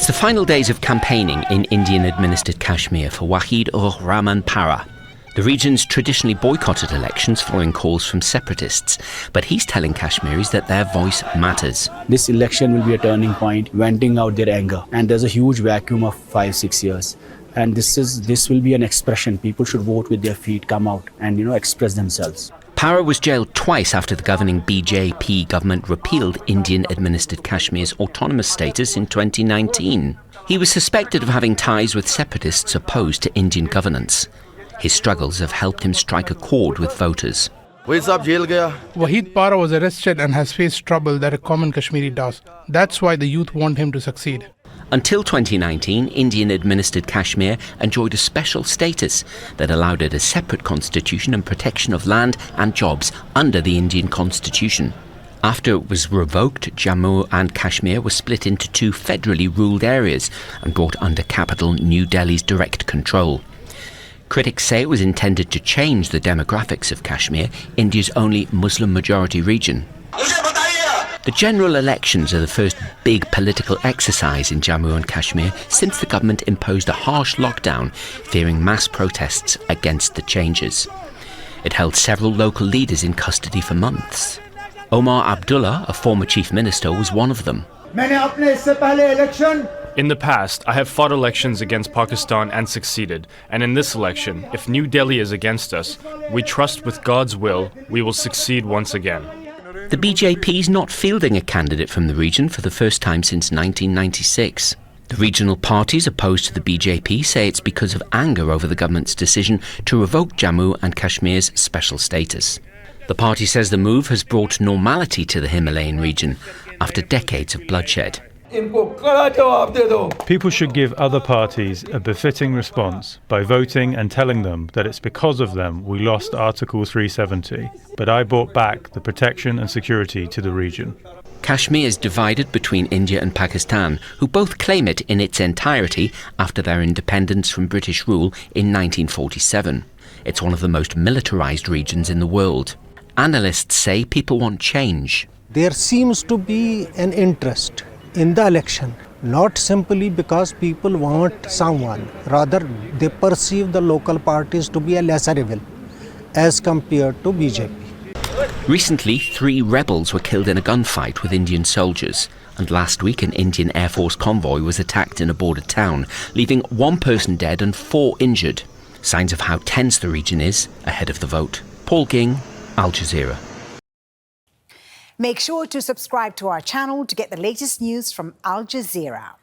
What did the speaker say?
It's the final days of campaigning in Indian-administered Kashmir for Wahid ur Rahman Para. The region's traditionally boycotted elections following calls from separatists, but he's telling Kashmiris that their voice matters. This election will be a turning point, venting out their anger. And there's a huge vacuum of 5-6 years. And this will be an expression. People should vote with their feet, come out and, express themselves. Para was jailed twice after the governing BJP government repealed Indian-administered Kashmir's autonomous status in 2019. He was suspected of having ties with separatists opposed to Indian governance. His struggles have helped him strike a chord with voters. Wahid Para was arrested and has faced trouble that a common Kashmiri does. That's why the youth want him to succeed. Until 2019, Indian-administered Kashmir enjoyed a special status that allowed it a separate constitution and protection of land and jobs under the Indian constitution. After it was revoked, Jammu and Kashmir were split into two federally ruled areas and brought under capital New Delhi's direct control. Critics say it was intended to change the demographics of Kashmir, India's only Muslim-majority region. The general elections are the first big political exercise in Jammu and Kashmir since the government imposed a harsh lockdown, fearing mass protests against the changes. It held several local leaders in custody for months. Omar Abdullah, a former chief minister, was one of them. In the past, I have fought elections against Pakistan and succeeded. And in this election, if New Delhi is against us, we trust with God's will, we will succeed once again. The BJP is not fielding a candidate from the region for the first time since 1996. The regional parties opposed to the BJP say it's because of anger over the government's decision to revoke Jammu and Kashmir's special status. The party says the move has brought normality to the Himalayan region after decades of bloodshed. People should give other parties a befitting response by voting and telling them that it's because of them we lost Article 370, but I brought back the protection and security to the region. Kashmir is divided between India and Pakistan, who both claim it in its entirety after their independence from British rule in 1947. It's one of the most militarised regions in the world. Analysts say people want change. There seems to be an interest in the election, not simply because people want someone, rather they perceive the local parties to be a lesser evil as compared to BJP. Recently, 3 rebels were killed in a gunfight with Indian soldiers, and last week an Indian Air Force convoy was attacked in a border town, leaving 1 person dead and 4 injured. Signs of how tense the region is ahead of the vote. Paul Ging, Al Jazeera. Make sure to subscribe to our channel to get the latest news from Al Jazeera.